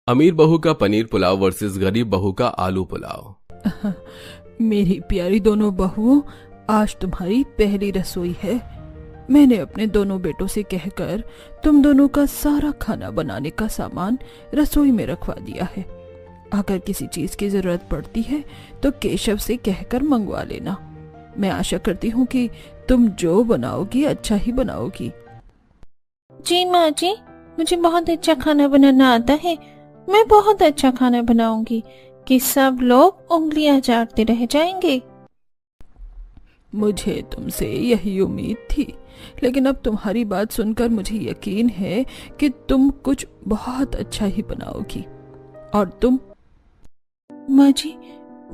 अमीर बहू का पनीर पुलाव वर्सेस गरीब बहू का आलू पुलाव। मेरी प्यारी दोनों बहुओं, आज तुम्हारी पहली रसोई है। मैंने अपने दोनों बेटों से कहकर तुम दोनों का सारा खाना बनाने का सामान रसोई में रखवा दिया है। अगर किसी चीज की जरूरत पड़ती है तो केशव से कहकर मंगवा लेना। मैं आशा करती हूँ कि तुम जो बनाओगी अच्छा ही बनाओगी। जी माँ जी, मुझे बहुत अच्छा खाना बनाना आता है। मैं बहुत अच्छा खाना बनाऊंगी कि सब लोग उंगलियां चाटते रह जाएंगे। मुझे तुमसे यही उम्मीद थी, लेकिन अब तुम्हारी बात सुनकर मुझे यकीन है कि तुम कुछ बहुत अच्छा ही बनाओगी। और तुम? माँ जी,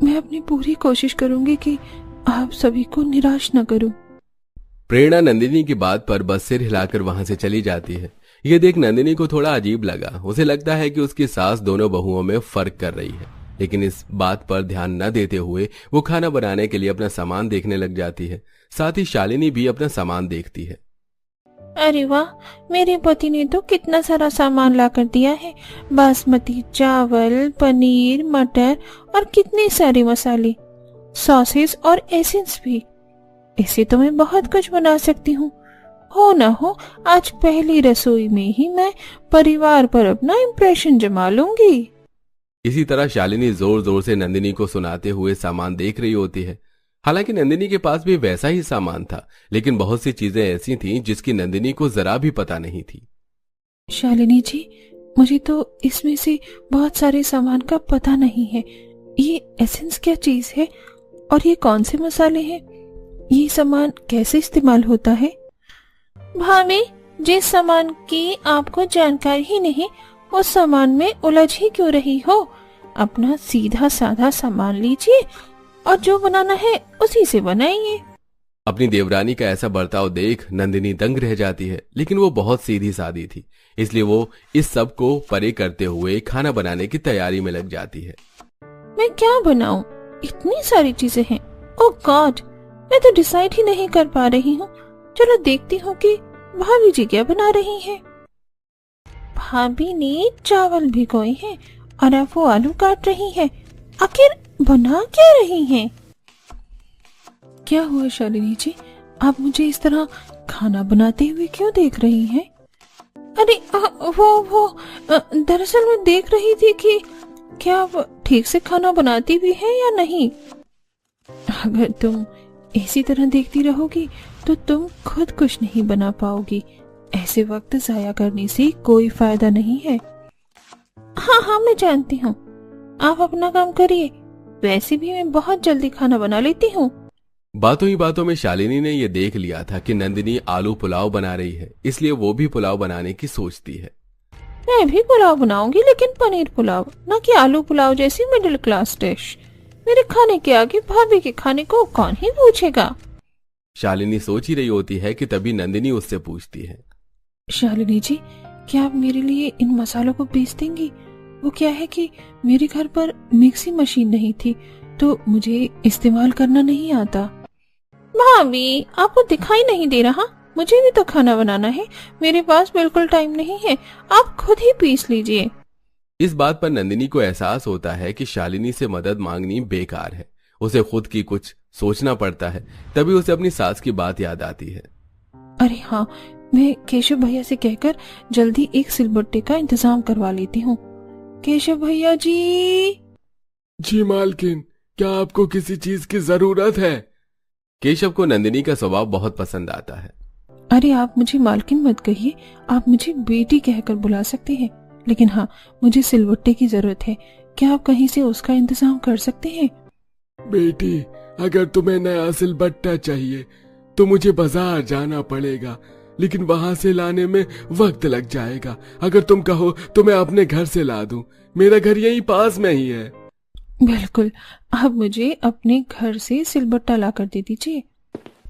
मैं अपनी पूरी कोशिश करूंगी कि आप सभी को निराश न करूं। प्रेरणा नंदिनी की बात पर बस सिर हिलाकर वहां से चली जाती है। ये देख नंदिनी को थोड़ा अजीब लगा। उसे लगता है कि उसकी सास दोनों बहुओं में फर्क कर रही है, लेकिन इस बात पर ध्यान न देते हुए वो खाना बनाने के लिए अपना सामान देखने लग जाती है। साथ ही शालिनी भी अपना सामान देखती है। अरे वाह, मेरे पति ने तो कितना सारा सामान ला कर दिया है। बासमती चावल, पनीर, मटर और कितने सारे मसाले, सॉसेस और एसेंस भी। इससे तो मैं बहुत कुछ बना सकती हूँ। हो ना हो, आज पहली रसोई में ही मैं परिवार पर अपना इम्प्रेशन जमा लूंगी। इसी तरह शालिनी जोर जोर से नंदिनी को सुनाते हुए सामान देख रही होती है। हालांकि नंदिनी के पास भी वैसा ही सामान था, लेकिन बहुत सी चीजें ऐसी थीं जिसकी नंदिनी को जरा भी पता नहीं थी। शालिनी जी, मुझे तो इसमें से बहुत सारे सामान का पता नहीं है। ये एसेंस क्या चीज है और ये कौन से मसाले हैं? ये सामान कैसे इस्तेमाल होता है? भाभी, जिस सामान की आपको जानकारी ही नहीं, उस सामान में उलझ ही क्यों रही हो? अपना सीधा साधा सामान लीजिए और जो बनाना है उसी से बनाइए। अपनी देवरानी का ऐसा बर्ताव देख नंदिनी दंग रह जाती है, लेकिन वो बहुत सीधी सादी थी, इसलिए वो इस सब को परे करते हुए खाना बनाने की तैयारी में लग जाती है। मैं क्या बनाऊं? इतनी सारी चीजें हैं। ओह गॉड, मैं तो डिसाइड ही नहीं कर पा रही हूँ। चलो देखती हूँ कि भाभी जी क्या बना रही हैं। भाभी ने चावल भिगोए हैं और अब वो आलू काट रही है। आखिर बना क्या रही हैं? क्या हुआ शालिनी जी, आप मुझे इस तरह खाना बनाते हुए क्यों देख रही हैं? अरे दरअसल मैं देख रही थी कि क्या वो ठीक से खाना बनाती भी है या नहीं। अगर तुम इसी तरह देखती रहोगी तो तुम खुद कुछ नहीं बना पाओगी। ऐसे वक्त जाया करने से कोई फायदा नहीं है। हाँ, मैं जानती हूँ। आप अपना काम करिए। वैसे भी मैं बहुत जल्दी खाना बना लेती हूँ। बातों ही बातों में शालिनी ने यह देख लिया था कि नंदिनी आलू पुलाव बना रही है, इसलिए वो भी पुलाव बनाने की सोचती है। मैं भी पुलाव बनाऊंगी, लेकिन पनीर पुलाव, ना कि आलू पुलाव जैसी मिडिल क्लास डिश। मेरे खाने के आगे भाभी के खाने को कौन ही पूछेगा। शालिनी सोच ही रही होती है कि तभी नंदिनी उससे पूछती है, शालिनी जी, क्या आप मेरे लिए इन मसालों को पीस देंगी? वो क्या है कि मेरे घर पर मिक्सी मशीन नहीं थी, तो मुझे इस्तेमाल करना नहीं आता। भाभी, आपको दिखाई नहीं दे रहा? मुझे भी तो खाना बनाना है। मेरे पास बिल्कुल टाइम नहीं है। आप खुद ही पीस लीजिए। इस बात पर नंदिनी को एहसास होता है कि शालिनी से मदद मांगनी बेकार है। उसे खुद की कुछ सोचना पड़ता है। तभी उसे अपनी सास की बात याद आती है। अरे हाँ, मैं केशव भैया से कहकर जल्दी एक सिलबट्टे का इंतजाम करवा लेती हूँ। केशव भैया जी। जी मालकिन, क्या आपको किसी चीज की जरूरत है? केशव को नंदिनी का स्वभाव बहुत पसंद आता है। अरे आप मुझे मालकिन मत कहिए, आप मुझे बेटी कहकर बुला सकते हैं। लेकिन हाँ, मुझे सिलबट्टे की जरूरत है। क्या आप कहीं से उसका इंतजाम कर सकते हैं? बेटी, अगर तुम्हें नया सिलबट्टा चाहिए तो मुझे बाजार जाना पड़ेगा, लेकिन वहां से लाने में वक्त लग जाएगा। अगर तुम कहो तो मैं अपने घर से ला दूं। मेरा घर यही पास में ही है। बिल्कुल, आप मुझे अपने घर से सिलबट्टा लाकर दे दीजिए।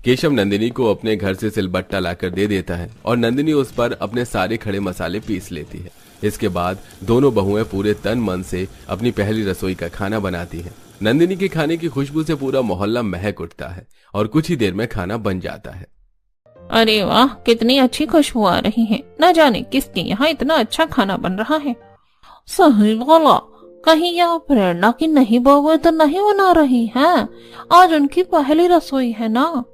केशव नंदिनी को अपने घर से सिलबट्टा लाकर दे देता है और नंदिनी उस पर अपने सारे खड़े मसाले पीस लेती है। इसके बाद दोनों बहुएं पूरे तन मन से अपनी पहली रसोई का खाना बनाती हैं। नंदिनी के खाने की खुशबू से पूरा मोहल्ला महक उठता है और कुछ ही देर में खाना बन जाता है। अरे वाह, कितनी अच्छी खुशबू आ रही है। न जाने किसके यहाँ इतना अच्छा खाना बन रहा है। सही बोला, कहीं यह प्रेरणा की नहीं बहू तो नहीं बना रही हैं? आज उनकी पहली रसोई है ना।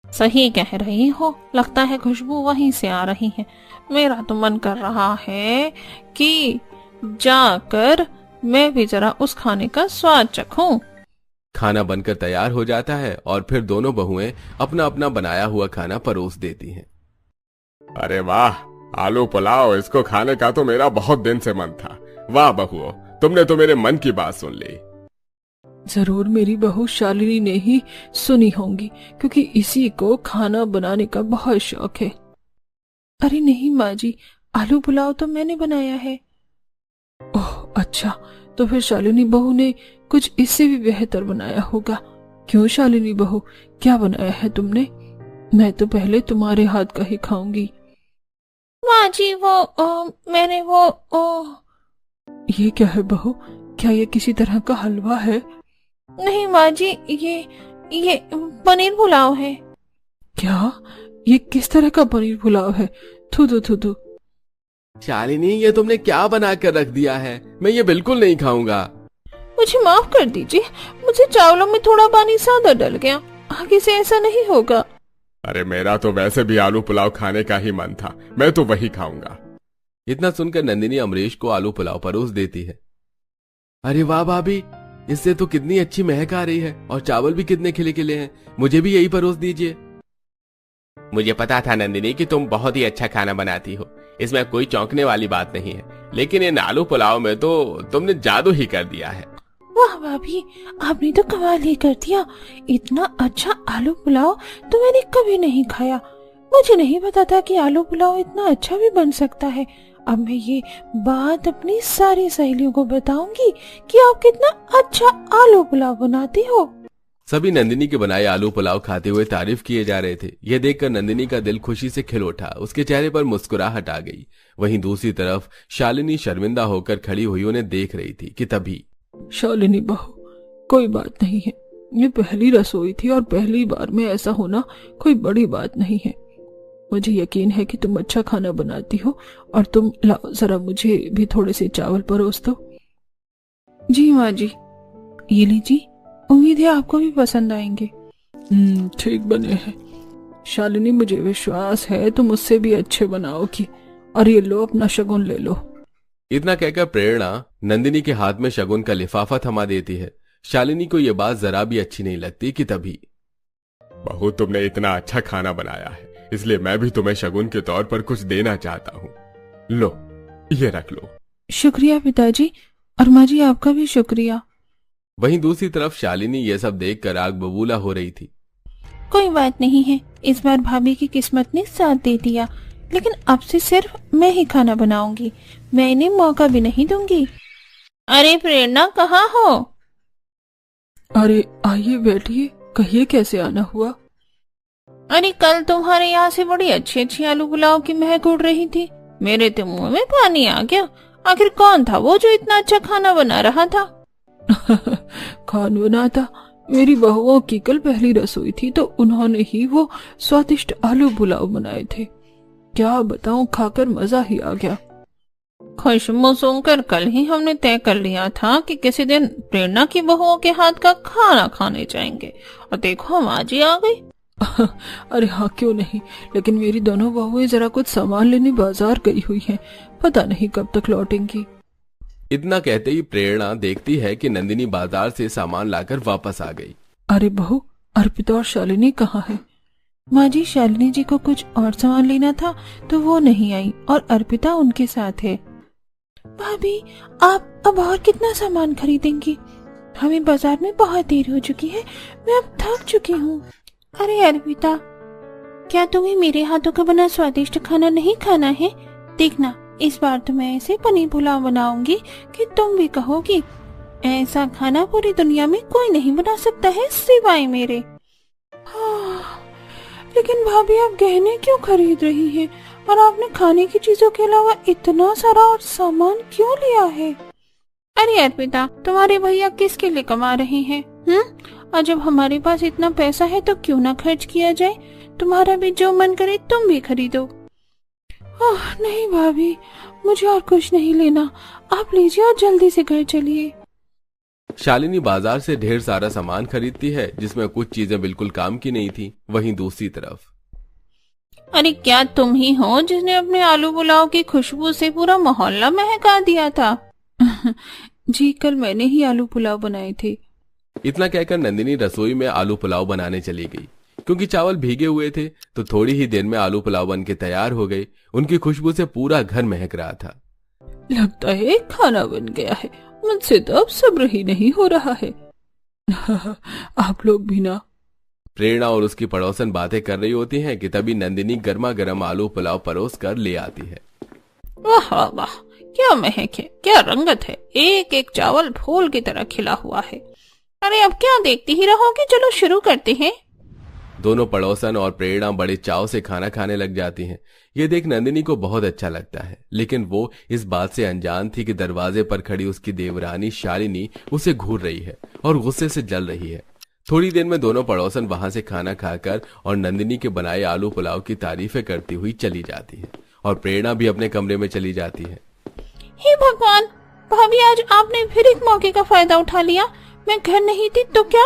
सही कह रही हो, लगता है खुशबू वहीं से आ रही है। मेरा तो मन कर रहा है कि जाकर मैं भी जरा उस खाने का स्वाद चखूं। खाना बनकर तैयार हो जाता है और फिर दोनों बहुएं अपना अपना बनाया हुआ खाना परोस देती हैं। अरे वाह, आलू पुलाव, इसको खाने का तो मेरा बहुत दिन से मन था। वाह बहुओं, तुमने तो मेरे मन की बात सुन ली। जरूर मेरी बहू शालिनी ने ही सुनी होंगी, क्योंकि इसी को खाना बनाने का बहुत शौक है। अरे नहीं माँ जी, आलू पुलाव तो मैंने बनाया है। ओह अच्छा, तो फिर शालिनी बहू ने कुछ इससे भी बेहतर बनाया होगा। क्यों शालिनी बहू, क्या बनाया है तुमने? मैं तो पहले तुम्हारे हाथ का ही खाऊंगी। माँ जी मैंने ये क्या है बहू, क्या ये किसी तरह का हलवा है? नहीं माँ जी, ये पनीर पुलाव है। क्या? ये किस तरह का पनीर पुलाव है? थू थू थू थू। शालिनी, ये तुमने क्या बना कर रख दिया है? मैं ये बिल्कुल नहीं खाऊंगा। मुझे माफ कर दीजिए, मुझे चावलों में थोड़ा पानी ज्यादा डल गया। आगे से ऐसा नहीं होगा। अरे मेरा तो वैसे भी आलू पुलाव खाने का ही मन था, मैं तो वही खाऊंगा। इतना सुनकर नंदिनी अमरीश को आलू पुलाव परोस देती है। अरे वाह भाभी, इससे तो कितनी अच्छी महक आ रही है और चावल भी कितने खिले खिले हैं। मुझे भी यही परोस दीजिए। मुझे पता था नंदिनी कि तुम बहुत ही अच्छा खाना बनाती हो, इसमें कोई चौंकने वाली बात नहीं है, लेकिन इन आलू पुलाव में तो तुमने जादू ही कर दिया है। वाह भाभी, आपने तो कमाल ही कर दिया। इतना अच्छा आलू पुलाव तो मैंने कभी नहीं खाया। मुझे नहीं पता था कि आलू पुलाव इतना अच्छा भी बन सकता है। अब मैं ये बात अपनी सारी सहेलियों को बताऊंगी कि आप कितना अच्छा आलू पुलाव बनाती हो। सभी नंदिनी के बनाए आलू पुलाव खाते हुए तारीफ किए जा रहे थे। यह देखकर नंदिनी का दिल खुशी से खिल उठा, उसके चेहरे पर मुस्कुराहट आ गई। वहीं दूसरी तरफ शालिनी शर्मिंदा होकर खड़ी हुई उन्हें देख रही थी कि तभी शालिनी बहू, कोई बात नहीं है, ये पहली रसोई थी और पहली बार में ऐसा होना कोई बड़ी बात नहीं है। मुझे यकीन है कि तुम अच्छा खाना बनाती हो और तुम लाओ जरा मुझे भी थोड़े से चावल परोस दो। जी माँ जी, ये लीजिए, उम्मीद है आपको भी पसंद आएंगे। ठीक बने हैं शालिनी, मुझे विश्वास है तुम मुझसे भी अच्छे बनाओगी। और ये लो अपना शगुन ले लो। इतना कहकर प्रेरणा नंदिनी के हाथ में शगुन का लिफाफा थमा देती है। शालिनी को यह बात जरा भी अच्छी नहीं लगती कि तभी बहू, तुमने इतना अच्छा खाना बनाया है, इसलिए मैं भी तुम्हें शगुन के तौर पर कुछ देना चाहता हूँ। लो, ये रख लो। शुक्रिया पिताजी, और माँ जी आपका भी शुक्रिया। वहीं दूसरी तरफ शालिनी यह सब देखकर आग बबूला हो रही थी। कोई बात नहीं है, इस बार भाभी की किस्मत ने साथ दे दिया, लेकिन अब से सिर्फ मैं ही खाना बनाऊंगी, मैं इन्हें मौका भी नहीं दूंगी। अरे प्रेरणा, कहाँ हो? अरे आइए बैठिए, कहिए कैसे आना हुआ? अरे कल तुम्हारे यहाँ से बड़ी अच्छी अच्छी आलू पुलाव की महक उड़ रही थी, मेरे तो मुंह में पानी आ गया। आखिर कौन था वो जो इतना अच्छा खाना बना रहा था? कौन बना था? मेरी बहुओं की कल पहली रसोई थी तो उन्होंने ही वो स्वादिष्ट आलू पुलाव बनाए थे। क्या बताऊं, खाकर मजा ही आ गया। खुशबू सुनकर कल ही हमने तय कर लिया था कि किसी दिन प्रेरणा की बहुओं के हाथ का खाना खाने जाएंगे, और देखो हम आज ही आ गई। अरे हाँ, क्यों नहीं, लेकिन मेरी दोनों बहुएं जरा कुछ सामान लेने बाजार गई हुई हैं, पता नहीं कब तक लौटेंगी। इतना कहते ही प्रेरणा देखती है कि नंदिनी बाजार से सामान लाकर वापस आ गई। अरे बहू, अर्पिता और शालिनी कहाँ है? माँ जी, शालिनी जी को कुछ और सामान लेना था तो वो नहीं आई, और अर्पिता उनके साथ है। भाभी, आप अब और कितना सामान खरीदेंगी? हमें बाजार में बहुत देर हो चुकी है, मैं अब थक चुकी हूँ। अरे अर्पिता, क्या तुम्हें मेरे हाथों का बना स्वादिष्ट खाना नहीं खाना है? देखना, इस बार तो मैं ऐसे पनीर पुलाव बनाऊंगी कि तुम भी कहोगी ऐसा खाना पूरी दुनिया में कोई नहीं बना सकता है सिवाय मेरे। लेकिन भाभी, आप गहने क्यों खरीद रही हैं? और आपने खाने की चीजों के अलावा इतना सारा और सामान क्यों लिया है? अरे अर्पिता, तुम्हारे भैया किसके लिए कमा रहे हैं? और जब हमारे पास इतना पैसा है तो क्यों ना खर्च किया जाए? तुम्हारा भी जो मन करे तुम भी खरीदो। ओह नहीं भाभी, मुझे और कुछ नहीं लेना, आप लीजिए और जल्दी से घर चलिए। शालिनी बाजार से ढेर सारा सामान खरीदती है जिसमें कुछ चीजें बिल्कुल काम की नहीं थी। वहीं दूसरी तरफ अरे क्या तुम ही हो जिसने अपने आलू पुलाव की खुशबू से पूरा मोहल्ला महका दिया था? जी कल मैंने ही आलू पुलाव बनाए थे। इतना कहकर नंदिनी रसोई में आलू पुलाव बनाने चली गई। क्योंकि चावल भीगे हुए थे तो थोड़ी ही देर में आलू पुलाव बन के तैयार हो गई। उनकी खुशबू से पूरा घर महक रहा था। लगता है खाना बन गया है, मुझसे तो अब सब्र ही नहीं हो रहा है। आप लोग भी ना। प्रेरणा और उसकी पड़ोसन बातें कर रही होती हैं कि तभी नंदिनी गर्मा गर्म आलू पुलाव परोस कर ले आती है। वाह वाह वाह, क्या महक है, क्या रंगत है, एक एक चावल फूल की तरह खिला हुआ है। अरे अब क्या देखती ही रहोगे, चलो शुरू करते हैं। दोनों पड़ोसन और प्रेरणा बड़े चाव से खाना खाने लग जाती हैं। ये देख नंदिनी को बहुत अच्छा लगता है, लेकिन वो इस बात से अनजान थी कि दरवाजे पर खड़ी उसकी देवरानी शालिनी उसे घूर रही है और गुस्से से जल रही है। थोड़ी देर में दोनों पड़ोसन वहां से खाना खाकर और नंदिनी के बनाए आलू पुलाव की तारीफें करती हुई चली जाती है और प्रेरणा भी अपने कमरे में चली जाती है। हे भगवान, भाभी आज आपने फिर एक मौके का फायदा उठा लिया। मैं घर नहीं थी तो क्या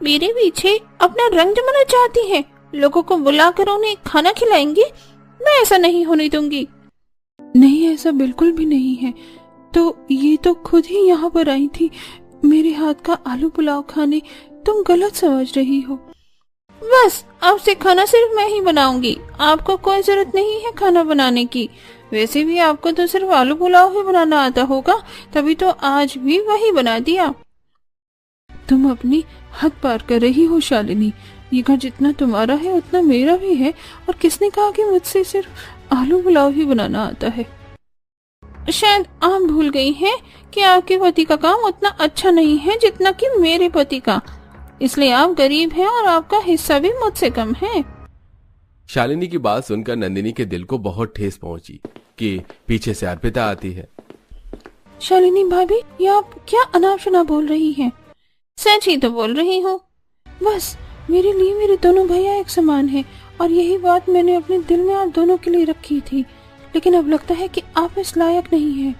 मेरे पीछे अपना रंग जमाना चाहती है? लोगों को बुलाकर उन्हें खाना खिलाएंगी? मैं ऐसा नहीं होने दूंगी। नहीं, ऐसा बिल्कुल भी नहीं है। तो ये तो खुद ही यहाँ पर आई थी मेरे हाथ का आलू पुलाव खाने। तुम गलत समझ रही हो। बस अब से खाना सिर्फ मैं ही बनाऊंगी, आपको कोई जरूरत नहीं है खाना बनाने की। वैसे भी आपको तो सिर्फ आलू पुलाव ही बनाना आता होगा, तभी तो आज भी वही बना दिया। तुम अपनी हद पार कर रही हो शालिनी। ये घर जितना तुम्हारा है उतना मेरा भी है। और किसने कहा कि मुझसे सिर्फ आलू पुलाव ही बनाना आता है? शायद आप भूल गई हैं कि आपके पति का काम उतना अच्छा नहीं है जितना कि मेरे पति का, इसलिए आप गरीब हैं और आपका हिस्सा भी मुझसे कम है। शालिनी की बात सुनकर नंदिनी के दिल को बहुत ठेस पहुंची कि पीछे से अर्पिता आती है। शालिनी भाभी, ये आप क्या अनाप शनाप बोल रही हैं? सच ही तो बोल रही हूँ। बस मेरे लिए मेरे दोनों भैया एक समान हैं और यही बात मैंने अपने दिल में आप दोनों के लिए रखी थी, लेकिन अब लगता है कि आप इस लायक नहीं हैं।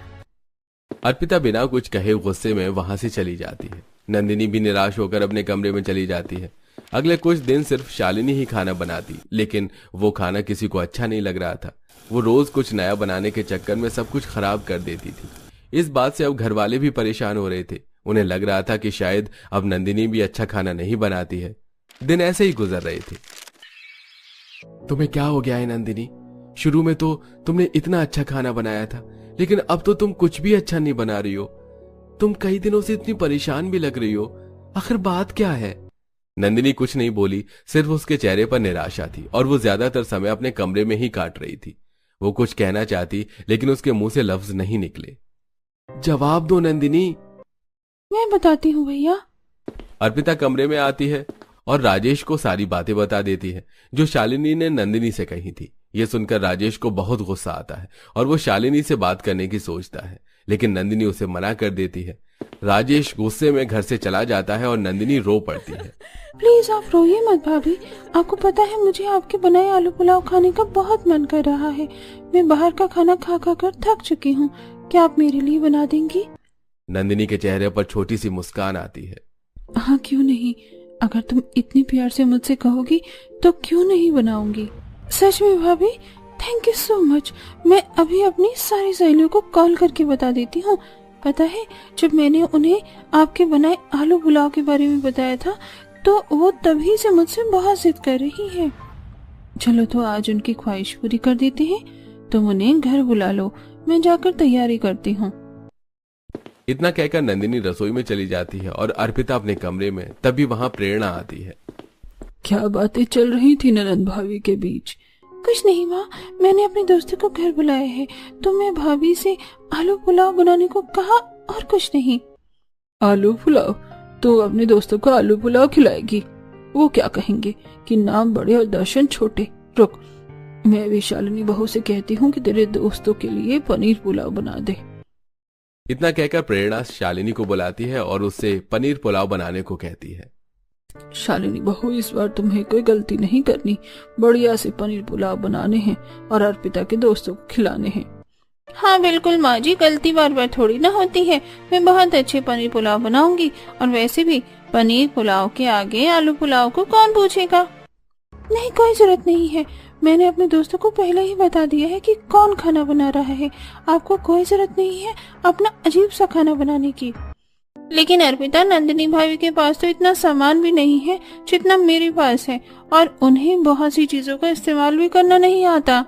अर्पिता बिना कुछ कहे गुस्से में वहां से चली जाती है। नंदिनी भी निराश होकर अपने कमरे में चली जाती है। अगले कुछ दिन सिर्फ शालिनी ही खाना बनाती, लेकिन वो खाना किसी को अच्छा नहीं लग रहा था। वो रोज कुछ नया बनाने के चक्कर में सब कुछ खराब कर देती थी। इस बात से अब घर वाले भी परेशान हो रहे थे। उन्हें लग रहा था कि शायद अब नंदिनी भी अच्छा खाना नहीं बनाती है। दिन ऐसे ही गुजर रहे थे। तुम्हें क्या हो गया है नंदिनी? शुरू में तो तुमने इतना अच्छा खाना बनाया था, लेकिन अब तो तुम कुछ भी अच्छा नहीं बना रही हो। तुम कई दिनों से इतनी परेशान भी लग रही हो। आखिर बात क्या है? नंदिनी कुछ नहीं बोली, सिर्फ उसके चेहरे पर निराशा थी और वो ज्यादातर समय अपने कमरे में ही काट रही थी। वो कुछ कहना चाहती, लेकिन उसके मुंह से लफ्ज नहीं निकले। जवाब दो नंदिनी। मैं बताती हूँ भैया। अर्पिता कमरे में आती है और राजेश को सारी बातें बता देती है जो शालिनी ने नंदिनी से कही थी। ये सुनकर राजेश को बहुत गुस्सा आता है और वो शालिनी से बात करने की सोचता है, लेकिन नंदिनी उसे मना कर देती है। राजेश गुस्से में घर से चला जाता है और नंदिनी रो पड़ती है। प्लीज आप रोइए मत भाभी। आपको पता है मुझे आपके बनाए आलू पुलाव खाने का बहुत मन कर रहा है। मैं बाहर का खाना खा खा कर थक चुकी हूँ। क्या आप मेरे लिए बना देंगी? नंदिनी के चेहरे पर छोटी सी मुस्कान आती है। हाँ क्यों नहीं, अगर तुम इतनी प्यार से मुझसे कहोगी तो क्यों नहीं बनाऊंगी। सच में भाभी, थैंक यू सो मच। मैं अभी अपनी सारी सहेलियों को कॉल करके बता देती हूँ। पता है जब मैंने उन्हें आपके बनाए आलू पुलाव के बारे में बताया था तो वो तभी से मुझसे बहुत जिद कर रही है। चलो तो आज उनकी ख्वाहिश पूरी कर देते हैं। तुम उन्हें घर बुला लो, मैं जाकर तैयारी करती हूँ। इतना कहकर नंदिनी रसोई में चली जाती है और अर्पिता अपने कमरे में। तभी वहां प्रेरणा आती है। क्या बातें चल रही थी ननद भाभी के बीच? कुछ नहीं माँ, मैंने अपने दोस्तों को घर बुलाया है तो मैं भाभी से आलू पुलाव बनाने को कहा और कुछ नहीं। आलू पुलाव? तो अपने दोस्तों को आलू पुलाव खिलाएगी? वो क्या कहेंगे कि नाम बड़े और दर्शन छोटे। रुक, मैं भी शालिनी बहू से कहती हूँ कि तेरे दोस्तों के लिए पनीर पुलाव बना दे। इतना कहकर प्रेरणा शालिनी को बुलाती है और उससे पनीर पुलाव बनाने को कहती है। शालिनी बहू, इस बार तुम्हें कोई गलती नहीं करनी। बढ़िया से पनीर पुलाव बनाने हैं और अर्पिता के दोस्तों को खिलाने हैं। हाँ बिल्कुल माँ जी, गलती बार बार थोड़ी ना होती है। मैं बहुत अच्छे पनीर पुलाव बनाऊंगी, और वैसे भी पनीर पुलाव के आगे आलू पुलाव को कौन पूछेगा। नहीं, कोई जरूरत नहीं है। मैंने अपने दोस्तों को पहले ही बता दिया है कि कौन खाना बना रहा है। आपको कोई जरूरत नहीं है अपना अजीब सा खाना बनाने की। लेकिन अर्पिता, नंदिनी भाभी के पास तो इतना सामान भी नहीं है जितना मेरे पास है, और उन्हें बहुत सी चीजों का इस्तेमाल भी करना नहीं आता।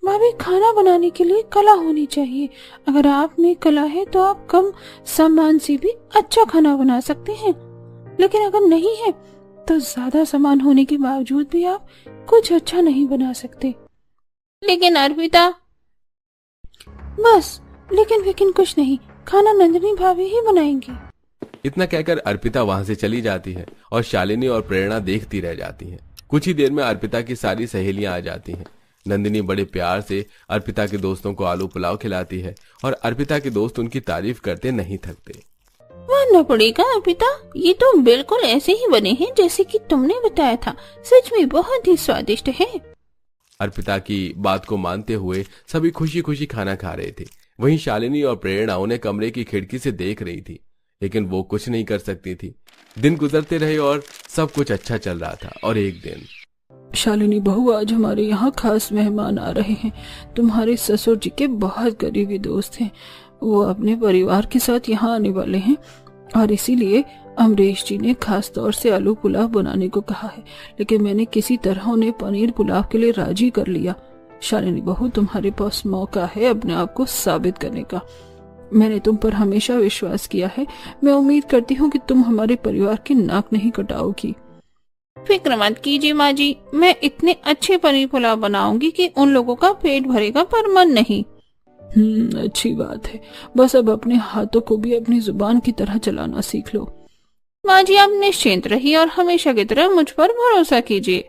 भाभी, खाना बनाने के लिए कला होनी चाहिए। अगर आप में कला है तो आप कम सामान से भी अच्छा खाना बना सकते हैं, लेकिन अगर नहीं है तो ज्यादा सामान होने के बावजूद भी आप कुछ अच्छा नहीं बना सकते। लेकिन अर्पिता, बस लेकिन कुछ नहीं, खाना नंदिनी भाभी ही बनाएंगी। इतना कहकर अर्पिता वहां से चली जाती है और शालिनी और प्रेरणा देखती रह जाती हैं। कुछ ही देर में अर्पिता की सारी सहेलियां आ जाती हैं। नंदिनी बड़े प्यार से अर्पिता के दोस्तों को आलू पुलाव खिलाती है और अर्पिता के दोस्त उनकी तारीफ करते नहीं थकते। मानना पड़ेगा अर्पिता, ये तो बिल्कुल ऐसे ही बने हैं जैसे कि तुमने बताया था। सच में बहुत ही स्वादिष्ट है। अर्पिता की बात को मानते हुए सभी खुशी खुशी खाना खा रहे थे। वहीं शालिनी और प्रेरणा उन्हें कमरे की खिड़की से देख रही थी, लेकिन वो कुछ नहीं कर सकती थी। दिन गुजरते रहे और सब कुछ अच्छा चल रहा था। और एक दिन, शालिनी बहू, आज हमारे यहाँ खास मेहमान आ रहे हैं। तुम्हारे ससुर जी के बहुत करीबी दोस्त हैं। वो अपने परिवार के साथ यहाँ आने वाले हैं और इसीलिए अमरीश जी ने खास तौर से आलू पुलाव बनाने को कहा है, लेकिन मैंने किसी तरह उन्हें पनीर पुलाव के लिए राजी कर लिया। शालिनी बहू, तुम्हारे पास मौका है अपने आप को साबित करने का। मैंने तुम पर हमेशा विश्वास किया है। मैं उम्मीद करती हूँ कि तुम हमारे परिवार की नाक नहीं कटाओगी। फिक्र मत कीजिए माँ जी, मैं इतने अच्छे पनीर पुलाव बनाऊंगी कि उन लोगों का पेट भरेगा पर मन नहीं। अच्छी बात है। बस अब अपने हाथों को भी अपनी जुबान की तरह चलाना सीख लो। माँ जी, आप निश्चिंत रहिए और हमेशा की तरह मुझ पर भरोसा कीजिए।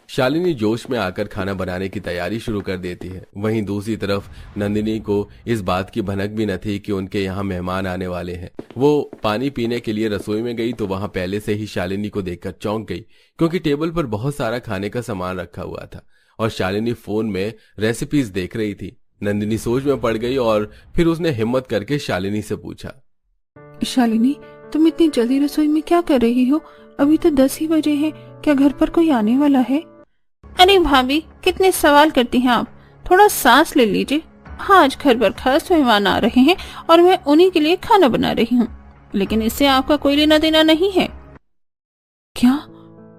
शालिनी जोश में आकर खाना बनाने की तैयारी शुरू कर देती है। वहीं दूसरी तरफ नंदिनी को इस बात की भनक भी न थी कि उनके यहाँ मेहमान आने वाले हैं। वो पानी पीने के लिए रसोई में गई तो वहां पहले से ही शालिनी को देखकर चौंक गई, क्योंकि टेबल पर बहुत सारा खाने का सामान रखा हुआ था और शालिनी फोन में रेसिपीज देख रही थी। नंदिनी सोच में पड़ गई और फिर उसने हिम्मत करके शालिनी से पूछा, शालिनी, तुम इतनी जल्दी रसोई में क्या कर रही हो? अभी तो 10 ही बजे हैं। क्या घर पर कोई आने वाला है? अरे भाभी, कितने सवाल करती हैं आप। थोड़ा सांस ले लीजिए। हाँ, आज घर पर खास मेहमान आ रहे हैं और मैं उन्हीं के लिए खाना बना रही हूँ, लेकिन इससे आपका कोई लेना देना नहीं है। क्या?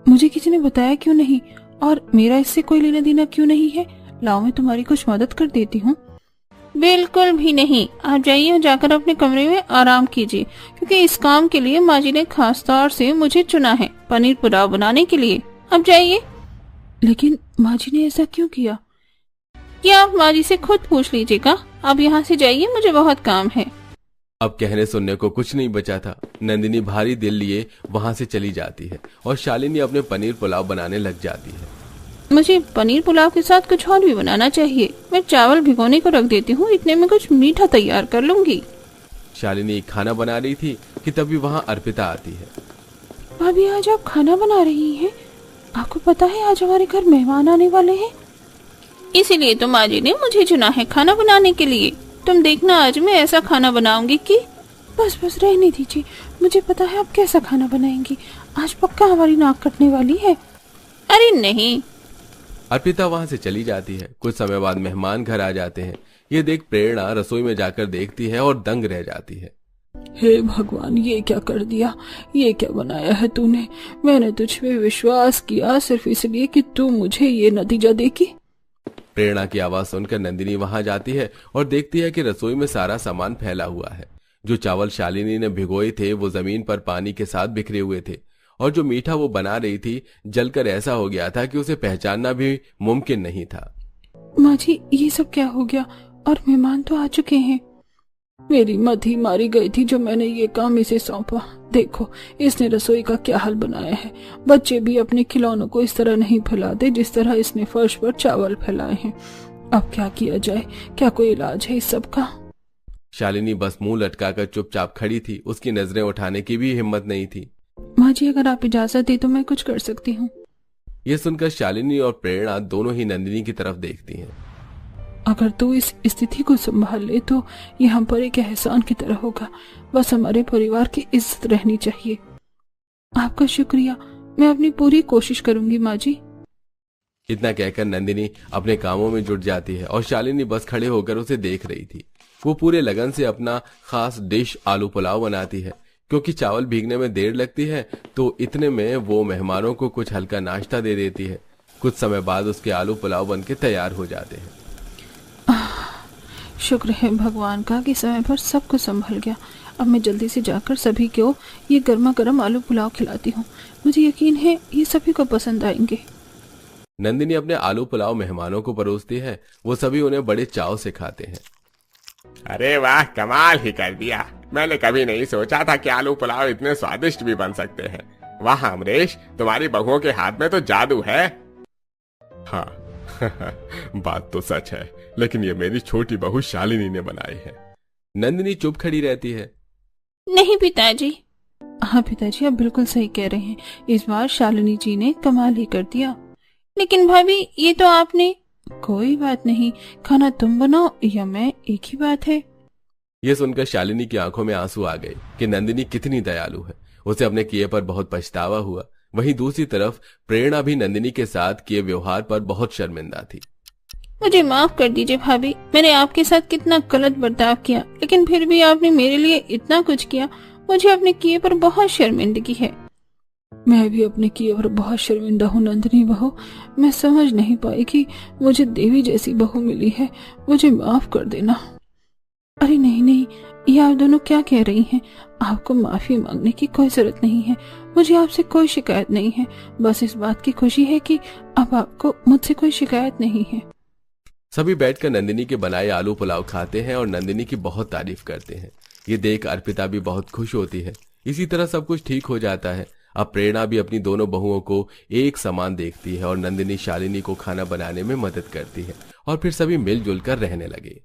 मुझे किसी ने बताया क्यों नहीं? और मेरा इससे कोई लेना देना क्यों नहीं है? लाओ, मैं तुम्हारी कुछ मदद कर देती हूँ। बिल्कुल भी नहीं। आप जाइए और जाकर अपने कमरे में आराम कीजिए, क्योंकि इस काम के लिए माँ जी ने खास तौर से मुझे चुना है, पनीर पुलाव बनाने के लिए। अब जाइए। लेकिन माँ जी ने ऐसा क्यों किया? ये आप माँ जी से खुद पूछ लीजिएगा। अब यहाँ से जाइए, मुझे बहुत काम है। अब कहने सुनने को कुछ नहीं बचा था। नंदिनी भारी दिल लिए वहां से चली जाती है और शालिनी अपने पनीर पुलाव बनाने लग जाती है। मुझे पनीर पुलाव के साथ कुछ और भी बनाना चाहिए। मैं चावल भिगोने को रख देती हूँ, इतने में कुछ मीठा तैयार कर लूंगी। शालिनी खाना बना रही थी कि तभी वहां अर्पिता आती है। भाभी, आज आप खाना बना रही हैं? आपको पता है आज हमारे घर मेहमान आने वाले हैं? इसीलिए तो माँ जी ने मुझे चुना है खाना बनाने के लिए। तुम देखना, आज मैं ऐसा खाना बनाऊंगी कि बस रहने दीजिए। मुझे पता है आप कैसा खाना बनाएंगी। आज पक्का हमारी नाक कटने वाली है। अरे नहीं। अर्पिता वहां से चली जाती है। कुछ समय बाद मेहमान घर आ जाते हैं। ये देख प्रेरणा रसोई में जाकर देखती है और दंग रह जाती है। हे भगवान, ये क्या कर दिया? ये क्या बनाया है तूने? मैंने तुझ पे विश्वास किया सिर्फ इसलिए कि तू मुझे ये नतीजा देगी। प्रेरणा की आवाज सुनकर नंदिनी वहां जाती है और देखती है कि रसोई में सारा सामान फैला हुआ है। जो चावल शालिनी ने भिगोए थे वो जमीन पर पानी के साथ बिखरे हुए थे और जो मीठा वो बना रही थी जलकर ऐसा हो गया था कि उसे पहचानना भी मुमकिन नहीं था। माँ जी, ये सब क्या हो गया? और मेहमान तो आ चुके हैं। मेरी मत ही मारी गई थी जो मैंने ये काम इसे सौंपा। देखो, इसने रसोई का क्या हाल बनाया है। बच्चे भी अपने खिलौनों को इस तरह नहीं फैलाते जिस तरह इसने फर्श पर चावल फैलाए हैं। अब क्या किया जाए? क्या कोई इलाज है इस सब का? शालिनी बस मुंह लटकाकर चुपचाप खड़ी थी। उसकी नजरें उठाने की भी हिम्मत नहीं थी। माँ जी, अगर आप इजाजत दे तो मैं कुछ कर सकती हूँ। ये सुनकर शालिनी और प्रेरणा दोनों ही नंदिनी की तरफ देखती हैं। अगर तू इस स्थिति को संभाल ले तो ये हम पर एक एहसान की तरह होगा। बस हमारे परिवार की इज्जत रहनी चाहिए। आपका शुक्रिया, मैं अपनी पूरी कोशिश करूंगी माँ जी। इतना कहकर नंदिनी अपने कामों में जुट जाती है और शालिनी बस खड़े होकर उसे देख रही थी। वो पूरे लगन से अपना खास डिश आलू पुलाव बनाती है। क्योंकि चावल भीगने में देर लगती है तो इतने में वो मेहमानों को कुछ हल्का नाश्ता दे देती है। कुछ समय बाद उसके आलू पुलाव बनके तैयार हो जाते हैं। शुक्र है भगवान का कि समय पर सब कुछ संभल गया। अब मैं जल्दी से जाकर सभी को ये गर्मा गर्म आलू पुलाव खिलाती हूँ। मुझे यकीन है ये सभी को पसंद आएंगे। नंदिनी अपने आलू पुलाव मेहमानों को परोसती है। वो सभी उन्हें बड़े चाव से खाते हैं। अरे वाह, कमाल ही कर दिया। मैंने कभी नहीं सोचा था कि आलू पुलाव इतने स्वादिष्ट भी बन सकते हैं। वाह अमरेश, तुम्हारी बहुओं के हाथ में तो जादू है। हाँ बात तो सच है, लेकिन ये मेरी छोटी बहू शालिनी ने बनाई है। नंदिनी चुप खड़ी रहती है। नहीं पिताजी। हाँ पिताजी, आप बिल्कुल सही कह रहे हैं। इस बार शालिनी जी ने कमाल ही कर दिया। लेकिन भाभी, ये तो आपने। कोई बात नहीं, खाना तुम बनाओ या मैं, एक ही बात है। ये सुनकर शालिनी की आंखों में आंसू आ गए कि नंदिनी कितनी दयालु है। उसे अपने किए पर बहुत पछतावा हुआ। वहीं दूसरी तरफ प्रेरणा भी नंदिनी के साथ किए व्यवहार पर बहुत शर्मिंदा थी। मुझे माफ कर दीजिए भाभी, मैंने आपके साथ कितना गलत बर्ताव किया, लेकिन फिर भी आपने मेरे लिए इतना कुछ किया। मुझे अपने किए पर बहुत शर्मिंदगी है। मैं भी अपने किए पर बहुत शर्मिंदा हूँ नंदिनी बहू। मैं समझ नहीं पाई कि मुझे देवी जैसी बहू मिली है। मुझे माफ कर देना। अरे नहीं नहीं, ये आप दोनों क्या कह रही हैं? आपको माफी मांगने की कोई जरूरत नहीं है। मुझे आपसे कोई शिकायत नहीं है। बस इस बात की खुशी है कि अब आपको मुझसे कोई शिकायत नहीं है। सभी बैठकर नंदिनी के बनाए आलू पुलाव खाते हैं और नंदिनी की बहुत तारीफ करते हैं। ये देख अर्पिता भी बहुत खुश होती है। इसी तरह सब कुछ ठीक हो जाता है। अब प्रेरणा भी अपनी दोनों बहुओं को एक समान देखती है और नंदिनी शालिनी को खाना बनाने में मदद करती है और फिर सभी मिलजुल कर रहने लगे।